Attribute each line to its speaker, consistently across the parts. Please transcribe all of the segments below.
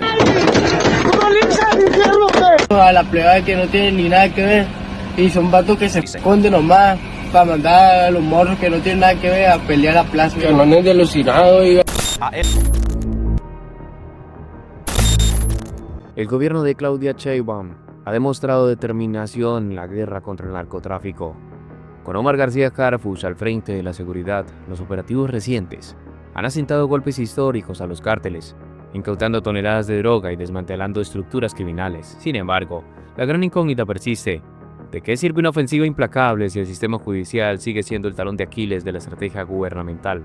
Speaker 1: Estamos en...
Speaker 2: A la plebe que no tienen ni nada que ver y son vatos que se esconden nomás para mandar a los morros que no tienen nada que ver a pelear a plaza. Que no anden de alucinados y...
Speaker 3: El gobierno de Claudia Sheinbaum ha demostrado determinación en la guerra contra el narcotráfico. Con Omar García Harfuch al frente de la seguridad, los operativos recientes han asentado golpes históricos a los cárteles, incautando toneladas de droga y desmantelando estructuras criminales. Sin embargo, la gran incógnita persiste. ¿De qué sirve una ofensiva implacable si el sistema judicial sigue siendo el talón de Aquiles de la estrategia gubernamental?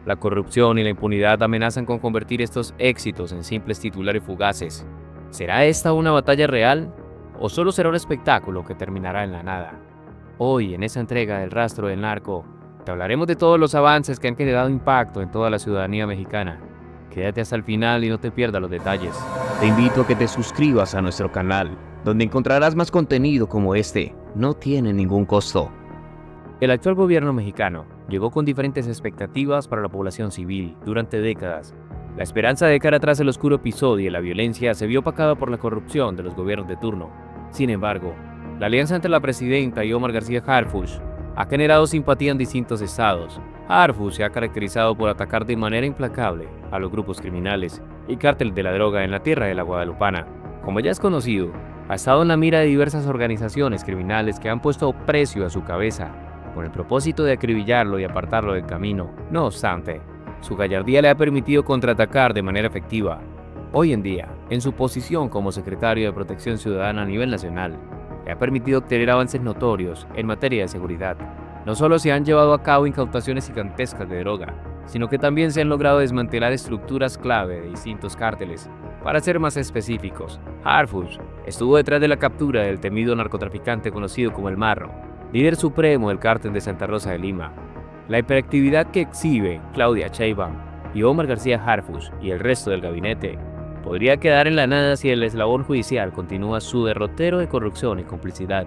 Speaker 3: La corrupción y la impunidad amenazan con convertir estos éxitos en simples titulares fugaces. ¿Será esta una batalla real o solo será un espectáculo que terminará en la nada? Hoy, en esta entrega del Rastro del Narco, te hablaremos de todos los avances que han generado impacto en toda la ciudadanía mexicana. Quédate hasta el final y no te pierdas los detalles.
Speaker 4: Te invito a que te suscribas a nuestro canal, donde encontrarás más contenido como este. No tiene ningún costo.
Speaker 3: El actual gobierno mexicano llegó con diferentes expectativas para la población civil durante décadas. La esperanza de dejar atrás el oscuro episodio y la violencia se vio opacada por la corrupción de los gobiernos de turno. Sin embargo, la alianza entre la presidenta y Omar García Harfuch ha generado simpatía en distintos estados. Harfuch se ha caracterizado por atacar de manera implacable a los grupos criminales y cárteles de la droga en la tierra de la Guadalupana. Como ya es conocido, ha estado en la mira de diversas organizaciones criminales que han puesto precio a su cabeza, con el propósito de acribillarlo y apartarlo del camino. No obstante, su gallardía le ha permitido contraatacar de manera efectiva. Hoy en día, en su posición como secretario de Protección Ciudadana a nivel nacional, le ha permitido obtener avances notorios en materia de seguridad. No solo se han llevado a cabo incautaciones gigantescas de droga, sino que también se han logrado desmantelar estructuras clave de distintos cárteles. Para ser más específicos, Harfuch estuvo detrás de la captura del temido narcotraficante conocido como El Marro, líder supremo del cártel de Santa Rosa de Lima. La hiperactividad que exhibe Claudia Sheinbaum y Omar García Harfuch y el resto del gabinete podría quedar en la nada si el eslabón judicial continúa su derrotero de corrupción y complicidad.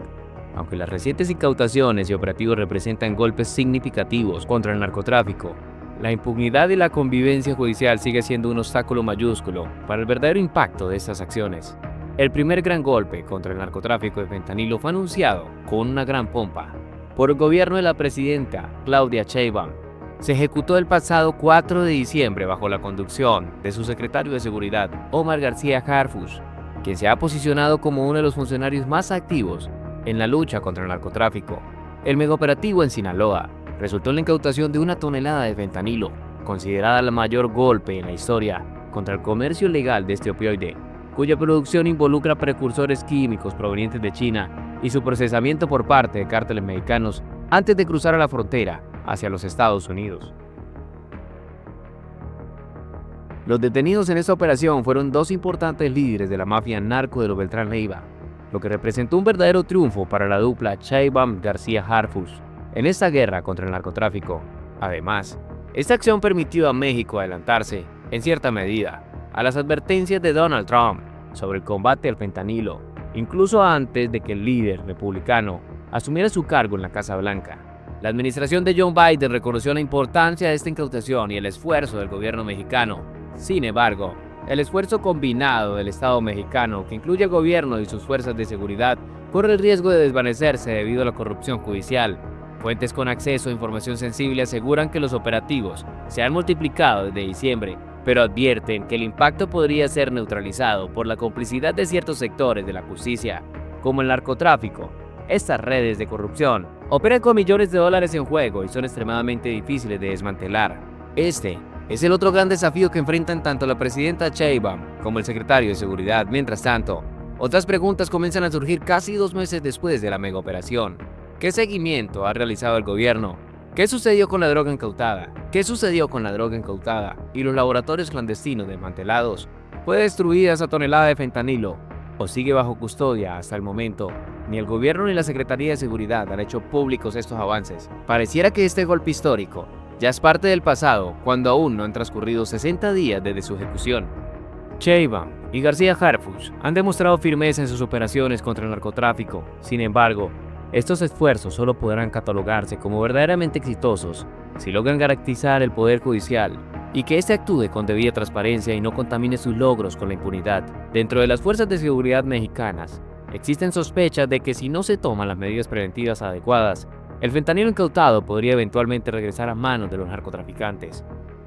Speaker 3: Aunque las recientes incautaciones y operativos representan golpes significativos contra el narcotráfico, la impunidad y la convivencia judicial sigue siendo un obstáculo mayúsculo para el verdadero impacto de estas acciones. El primer gran golpe contra el narcotráfico de fentanilo fue anunciado con una gran pompa por el gobierno de la presidenta Claudia Sheinbaum. Se ejecutó el pasado 4 de diciembre bajo la conducción de su secretario de Seguridad, Omar García Harfuch, quien se ha posicionado como uno de los funcionarios más activos en la lucha contra el narcotráfico. El megaoperativo en Sinaloa resultó en la incautación de 1 tonelada de fentanilo, considerada el mayor golpe en la historia contra el comercio legal de este opioide, cuya producción involucra precursores químicos provenientes de China y su procesamiento por parte de cárteles mexicanos antes de cruzar a la frontera hacia los Estados Unidos. Los detenidos en esta operación fueron 2 importantes líderes de la mafia narco de los Beltrán Leiva, lo que representó un verdadero triunfo para la dupla Sheinbaum-García Harfuch en esta guerra contra el narcotráfico. Además, esta acción permitió a México adelantarse, en cierta medida, a las advertencias de Donald Trump sobre el combate al fentanilo, incluso antes de que el líder republicano asumiera su cargo en la Casa Blanca. La administración de Joe Biden reconoció la importancia de esta incautación y el esfuerzo del gobierno mexicano. Sin embargo, el esfuerzo combinado del Estado mexicano, que incluye al gobierno y sus fuerzas de seguridad, corre el riesgo de desvanecerse debido a la corrupción judicial. Fuentes con acceso a información sensible aseguran que los operativos se han multiplicado desde diciembre, pero advierten que el impacto podría ser neutralizado por la complicidad de ciertos sectores de la justicia, como el narcotráfico. Estas redes de corrupción operan con millones de dólares en juego y son extremadamente difíciles de desmantelar. Este es el otro gran desafío que enfrentan tanto la presidenta Sheinbaum como el secretario de Seguridad. Mientras tanto, otras preguntas comienzan a surgir casi 2 meses después de la megaoperación. ¿Qué seguimiento ha realizado el gobierno? ¿Qué sucedió con la droga incautada? ¿Qué sucedió con la droga incautada y los laboratorios clandestinos desmantelados? ¿Fue destruida esa tonelada de fentanilo o sigue bajo custodia hasta el momento? Ni el gobierno ni la Secretaría de Seguridad han hecho públicos estos avances. Pareciera que este golpe histórico ya es parte del pasado, cuando aún no han transcurrido 60 días desde su ejecución. Sheinbaum y García Harfuch han demostrado firmeza en sus operaciones contra el narcotráfico. Sin embargo, estos esfuerzos solo podrán catalogarse como verdaderamente exitosos si logran garantizar el poder judicial y que éste actúe con debida transparencia y no contamine sus logros con la impunidad. Dentro de las fuerzas de seguridad mexicanas, existen sospechas de que si no se toman las medidas preventivas adecuadas, el fentanilo incautado podría eventualmente regresar a manos de los narcotraficantes.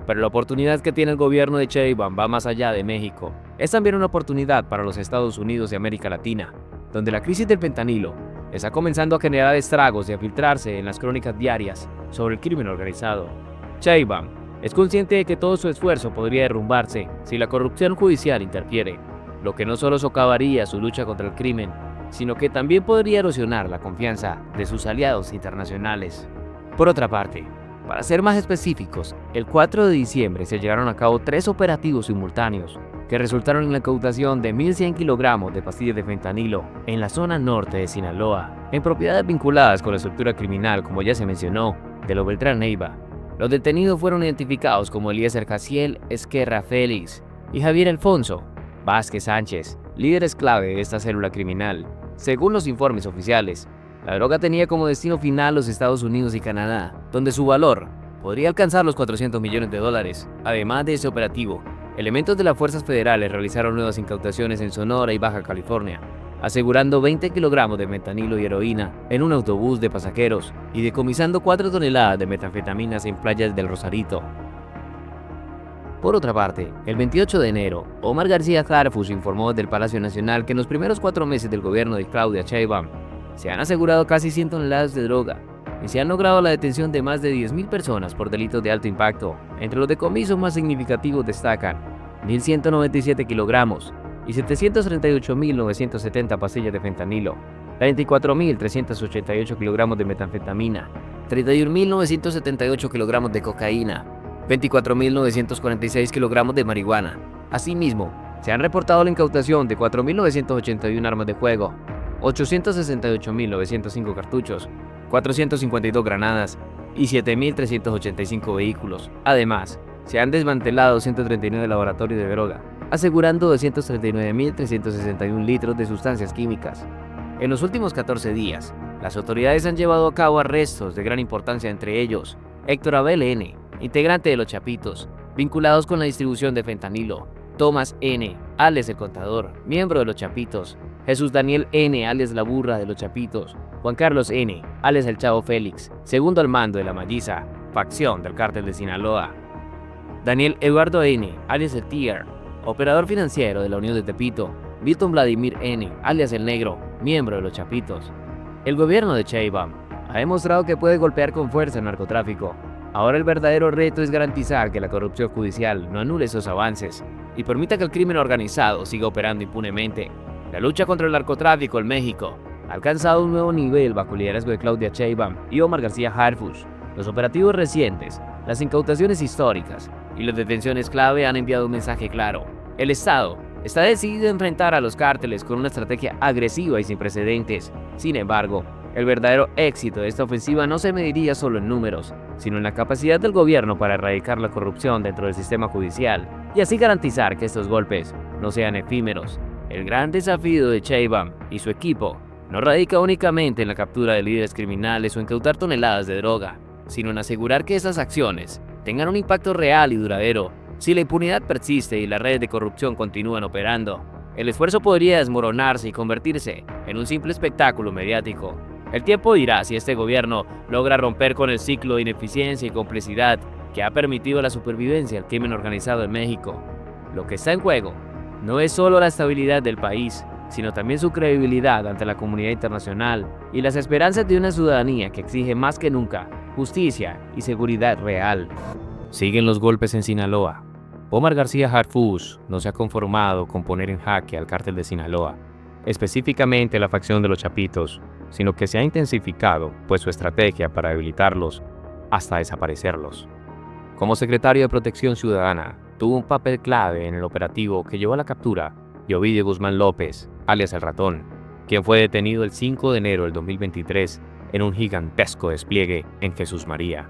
Speaker 3: Pero la oportunidad que tiene el gobierno de Sheinbaum va más allá de México. Es también una oportunidad para los Estados Unidos y América Latina, donde la crisis del fentanilo está comenzando a generar estragos y a filtrarse en las crónicas diarias sobre el crimen organizado. Sheinbaum es consciente de que todo su esfuerzo podría derrumbarse si la corrupción judicial interfiere, lo que no solo socavaría su lucha contra el crimen, sino que también podría erosionar la confianza de sus aliados internacionales. Por otra parte, para ser más específicos, el 4 de diciembre se llevaron a cabo 3 operativos simultáneos que resultaron en la incautación de 1.100 kilogramos de pastillas de fentanilo en la zona norte de Sinaloa, en propiedades vinculadas con la estructura criminal, como ya se mencionó, de los Beltrán Neiva. Los detenidos fueron identificados como Eliezer Jaciel Esquerra Félix y Javier Alfonso Vázquez Sánchez, líderes clave de esta célula criminal. Según los informes oficiales, la droga tenía como destino final los Estados Unidos y Canadá, donde su valor podría alcanzar los $400 millones. Además de ese operativo, elementos de las fuerzas federales realizaron nuevas incautaciones en Sonora y Baja California, asegurando 20 kilogramos de metanilo y heroína en un autobús de pasajeros y decomisando 4 toneladas de metanfetaminas en playas del Rosarito. Por otra parte, el 28 de enero, Omar García Harfuch informó del Palacio Nacional que en los primeros 4 meses del gobierno de Claudia Sheinbaum se han asegurado casi 100 toneladas de droga y se han logrado la detención de más de 10.000 personas por delitos de alto impacto. Entre los decomisos más significativos destacan 1.197 kilogramos y 738.970 pastillas de fentanilo, 24.388 kilogramos de metanfetamina, 31.978 kilogramos de cocaína, 24.946 kilogramos de marihuana. Asimismo, se han reportado la incautación de 4.981 armas de fuego, 868.905 cartuchos, 452 granadas y 7.385 vehículos. Además, se han desmantelado 139 laboratorios de droga, asegurando 239.361 litros de sustancias químicas. En los últimos 14 días, las autoridades han llevado a cabo arrestos de gran importancia, entre ellos Héctor Abel N., integrante de Los Chapitos, vinculados con la distribución de fentanilo; Tomás N., alias El Contador, miembro de Los Chapitos; Jesús Daniel N., alias La Burra de Los Chapitos; Juan Carlos N., alias El Chavo Félix, segundo al mando de La Malliza, facción del Cártel de Sinaloa; Daniel Eduardo N., alias El Tigre, operador financiero de la Unión de Tepito; Milton Vladimir N., alias El Negro, miembro de Los Chapitos. El gobierno de Sheinbaum ha demostrado que puede golpear con fuerza el narcotráfico. Ahora el verdadero reto es garantizar que la corrupción judicial no anule esos avances y permita que el crimen organizado siga operando impunemente. La lucha contra el narcotráfico en México ha alcanzado un nuevo nivel bajo el liderazgo de Claudia Sheinbaum y Omar García Harfuch. Los operativos recientes, las incautaciones históricas y las detenciones clave han enviado un mensaje claro. El Estado está decidido a enfrentar a los cárteles con una estrategia agresiva y sin precedentes. Sin embargo, el verdadero éxito de esta ofensiva no se mediría solo en números, sino en la capacidad del gobierno para erradicar la corrupción dentro del sistema judicial y así garantizar que estos golpes no sean efímeros. El gran desafío de Sheinbaum y su equipo no radica únicamente en la captura de líderes criminales o en incautar toneladas de droga, sino en asegurar que esas acciones tengan un impacto real y duradero. Si la impunidad persiste y las redes de corrupción continúan operando, el esfuerzo podría desmoronarse y convertirse en un simple espectáculo mediático. El tiempo dirá si este gobierno logra romper con el ciclo de ineficiencia y complicidad que ha permitido la supervivencia del crimen organizado en México. Lo que está en juego no es solo la estabilidad del país, sino también su credibilidad ante la comunidad internacional y las esperanzas de una ciudadanía que exige más que nunca justicia y seguridad real. Siguen los golpes en Sinaloa. Omar García Harfuch no se ha conformado con poner en jaque al cártel de Sinaloa, específicamente la facción de Los Chapitos, sino que se ha intensificado su estrategia para debilitarlos hasta desaparecerlos. Como secretario de Protección Ciudadana, tuvo un papel clave en el operativo que llevó a la captura de Ovidio Guzmán López, alias El Ratón, quien fue detenido el 5 de enero del 2023 en un gigantesco despliegue en Jesús María.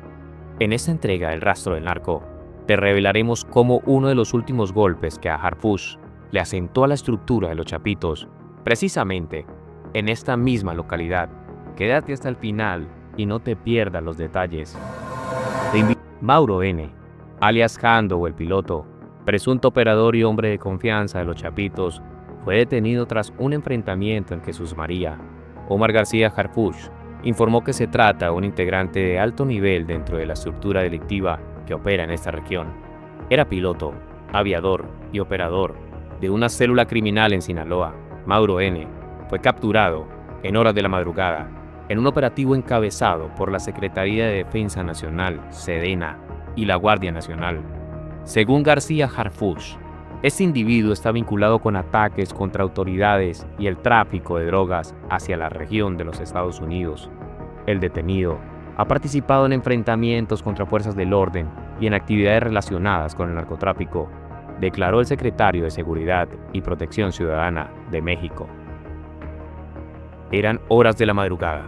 Speaker 3: En esta entrega del Rastro del Narco, te revelaremos cómo uno de los últimos golpes que a Harfuch le asentó a la estructura de Los Chapitos, precisamente en esta misma localidad. Quédate hasta el final y no te pierdas los detalles. Mauro N., alias Jando o el piloto, presunto operador y hombre de confianza de los Chapitos, fue detenido tras un enfrentamiento en Jesús María. Omar García Harfuch informó que se trata de un integrante de alto nivel dentro de la estructura delictiva que opera en esta región. Era piloto, aviador y operador de una célula criminal en Sinaloa. Mauro N. fue capturado en horas de la madrugada en un operativo encabezado por la Secretaría de Defensa Nacional, SEDENA, y la Guardia Nacional. Según García Harfuch, este individuo está vinculado con ataques contra autoridades y el tráfico de drogas hacia la región de los Estados Unidos. El detenido ha participado en enfrentamientos contra fuerzas del orden y en actividades relacionadas con el narcotráfico, declaró el secretario de Seguridad y Protección Ciudadana de México. Eran horas de la madrugada.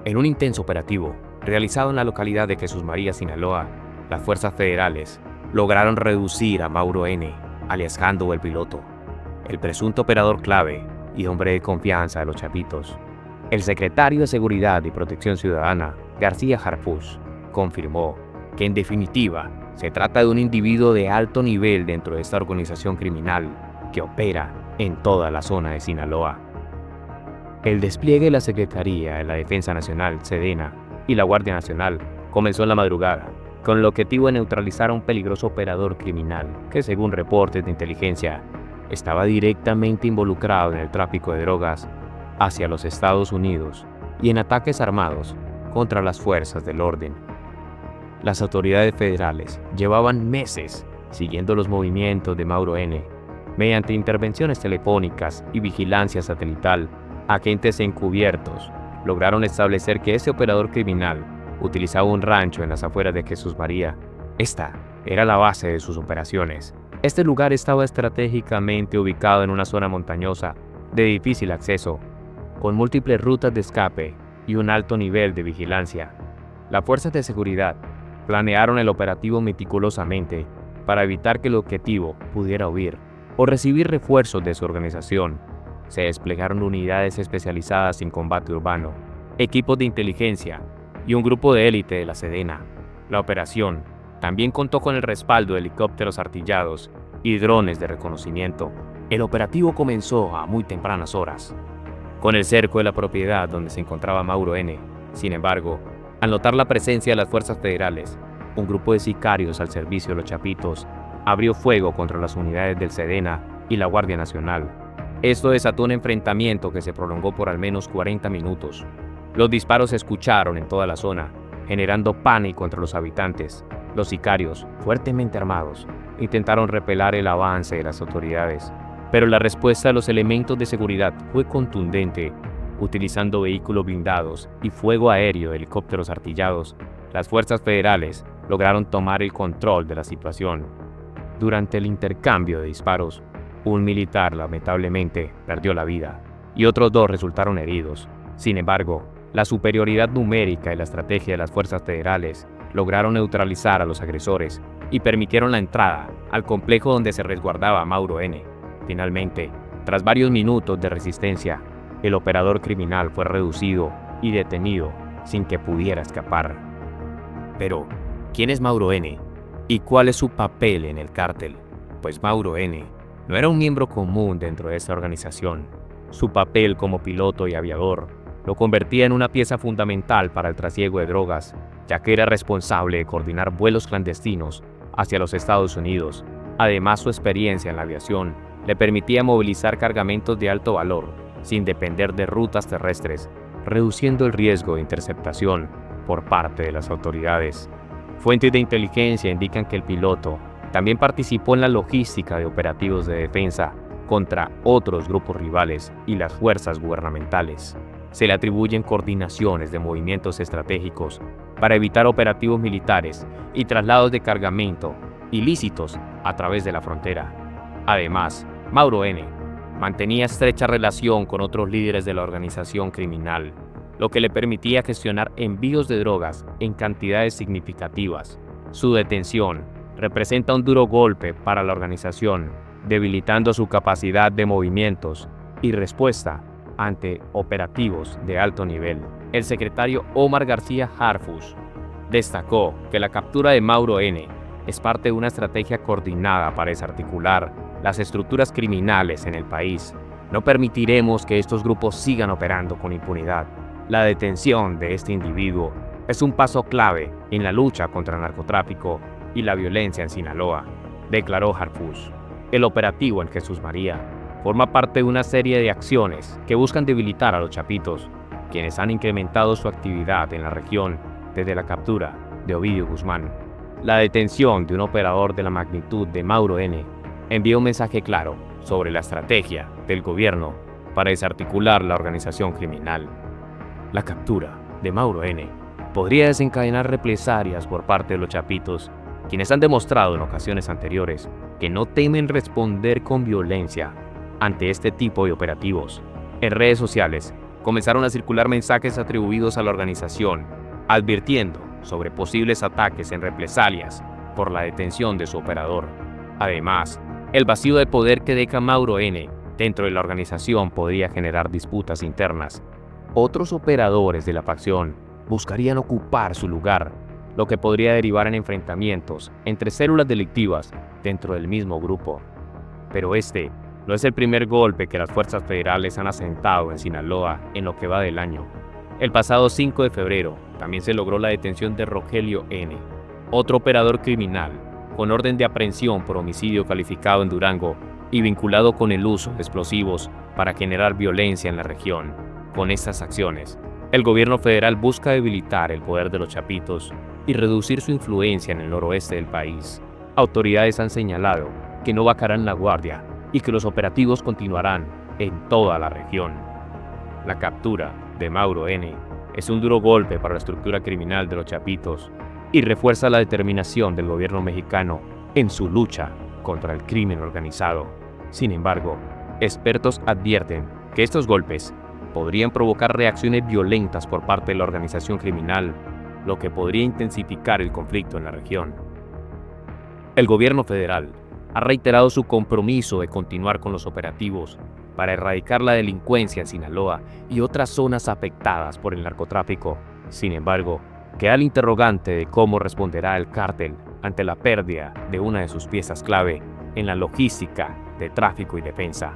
Speaker 3: En un intenso operativo realizado en la localidad de Jesús María, Sinaloa, las fuerzas federales lograron reducir a Mauro N., alias Jando el piloto, el presunto operador clave y hombre de confianza de los Chapitos. El secretario de Seguridad y Protección Ciudadana, García Harfuch, confirmó que en definitiva se trata de un individuo de alto nivel dentro de esta organización criminal que opera en toda la zona de Sinaloa. El despliegue de la Secretaría de la Defensa Nacional, SEDENA, y la Guardia Nacional comenzó en la madrugada, con el objetivo de neutralizar a un peligroso operador criminal que, según reportes de inteligencia, estaba directamente involucrado en el tráfico de drogas hacia los Estados Unidos y en ataques armados contra las fuerzas del orden. Las autoridades federales llevaban meses siguiendo los movimientos de Mauro N. Mediante intervenciones telefónicas y vigilancia satelital, agentes encubiertos lograron establecer que ese operador criminal utilizaba un rancho en las afueras de Jesús María. Esta era la base de sus operaciones. Este lugar estaba estratégicamente ubicado en una zona montañosa de difícil acceso, con múltiples rutas de escape y un alto nivel de vigilancia. Las fuerzas de seguridad planearon el operativo meticulosamente para evitar que el objetivo pudiera huir o recibir refuerzos de su organización. Se desplegaron unidades especializadas en combate urbano, equipos de inteligencia y un grupo de élite de la SEDENA. La operación también contó con el respaldo de helicópteros artillados y drones de reconocimiento. El operativo comenzó a muy tempranas horas, con el cerco de la propiedad donde se encontraba Mauro N. Sin embargo, al notar la presencia de las fuerzas federales, un grupo de sicarios al servicio de los Chapitos abrió fuego contra las unidades del SEDENA y la Guardia Nacional. Esto desató un enfrentamiento que se prolongó por al menos 40 minutos. Los disparos se escucharon en toda la zona, generando pánico entre los habitantes. Los sicarios, fuertemente armados, intentaron repeler el avance de las autoridades, pero la respuesta de los elementos de seguridad fue contundente. Utilizando vehículos blindados y fuego aéreo de helicópteros artillados, las fuerzas federales lograron tomar el control de la situación. Durante el intercambio de disparos, un militar lamentablemente perdió la vida y otros 2 resultaron heridos. Sin embargo, la superioridad numérica y la estrategia de las fuerzas federales lograron neutralizar a los agresores y permitieron la entrada al complejo donde se resguardaba Mauro N. Finalmente, tras varios minutos de resistencia, el operador criminal fue reducido y detenido sin que pudiera escapar. Pero, ¿quién es Mauro N? ¿Y cuál es su papel en el cártel? Pues Mauro N. no era un miembro común dentro de esta organización. Su papel como piloto y aviador lo convertía en una pieza fundamental para el trasiego de drogas, ya que era responsable de coordinar vuelos clandestinos hacia los Estados Unidos. Además, su experiencia en la aviación le permitía movilizar cargamentos de alto valor, sin depender de rutas terrestres, reduciendo el riesgo de interceptación por parte de las autoridades. Fuentes de inteligencia indican que el piloto también participó en la logística de operativos de defensa contra otros grupos rivales y las fuerzas gubernamentales. Se le atribuyen coordinaciones de movimientos estratégicos para evitar operativos militares y traslados de cargamento ilícitos a través de la frontera. Además, Mauro N. mantenía estrecha relación con otros líderes de la organización criminal, lo que le permitía gestionar envíos de drogas en cantidades significativas. Su detención representa un duro golpe para la organización, debilitando su capacidad de movimientos y respuesta ante operativos de alto nivel. El secretario Omar García Harfuch destacó que la captura de Mauro N. es parte de una estrategia coordinada para desarticular las estructuras criminales en el país. No permitiremos que estos grupos sigan operando con impunidad. La detención de este individuo es un paso clave en la lucha contra el narcotráfico y la violencia en Sinaloa, declaró Harfuch. El operativo en Jesús María forma parte de una serie de acciones que buscan debilitar a los chapitos, quienes han incrementado su actividad en la región desde la captura de Ovidio Guzmán. La detención de un operador de la magnitud de Mauro N. envía un mensaje claro sobre la estrategia del gobierno para desarticular la organización criminal. La captura de Mauro N. podría desencadenar represalias por parte de los chapitos, quienes han demostrado en ocasiones anteriores que no temen responder con violencia ante este tipo de operativos. En redes sociales comenzaron a circular mensajes atribuidos a la organización, advirtiendo sobre posibles ataques en represalias por la detención de su operador. Además, el vacío de poder que deja Mauro N. dentro de la organización podría generar disputas internas. Otros operadores de la facción buscarían ocupar su lugar, lo que podría derivar en enfrentamientos entre células delictivas dentro del mismo grupo. Pero este no es el primer golpe que las fuerzas federales han asentado en Sinaloa en lo que va del año. El pasado 5 de febrero también se logró la detención de Rogelio N., otro operador criminal, con orden de aprehensión por homicidio calificado en Durango y vinculado con el uso de explosivos para generar violencia en la región. Con estas acciones, el gobierno federal busca debilitar el poder de los chapitos y reducir su influencia en el noroeste del país. Autoridades han señalado que no bajarán la guardia y que los operativos continuarán en toda la región. La captura de Mauro N. es un duro golpe para la estructura criminal de los chapitos y refuerza la determinación del gobierno mexicano en su lucha contra el crimen organizado. Sin embargo, expertos advierten que estos golpes podrían provocar reacciones violentas por parte de la organización criminal, lo que podría intensificar el conflicto en la región. El gobierno federal ha reiterado su compromiso de continuar con los operativos para erradicar la delincuencia en Sinaloa y otras zonas afectadas por el narcotráfico. Sin embargo, queda el interrogante de cómo responderá el cártel ante la pérdida de una de sus piezas clave en la logística de tráfico y defensa.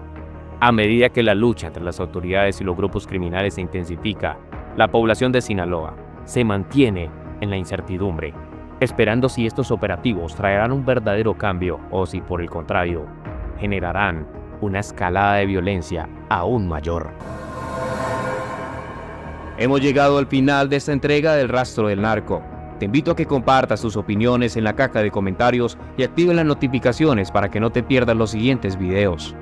Speaker 3: A medida que la lucha entre las autoridades y los grupos criminales se intensifica, la población de Sinaloa se mantiene en la incertidumbre, esperando si estos operativos traerán un verdadero cambio o si, por el contrario, generarán una escalada de violencia aún mayor.
Speaker 4: Hemos llegado al final de esta entrega del Rastro del Narco. Te invito a que compartas tus opiniones en la caja de comentarios y actives las notificaciones para que no te pierdas los siguientes videos.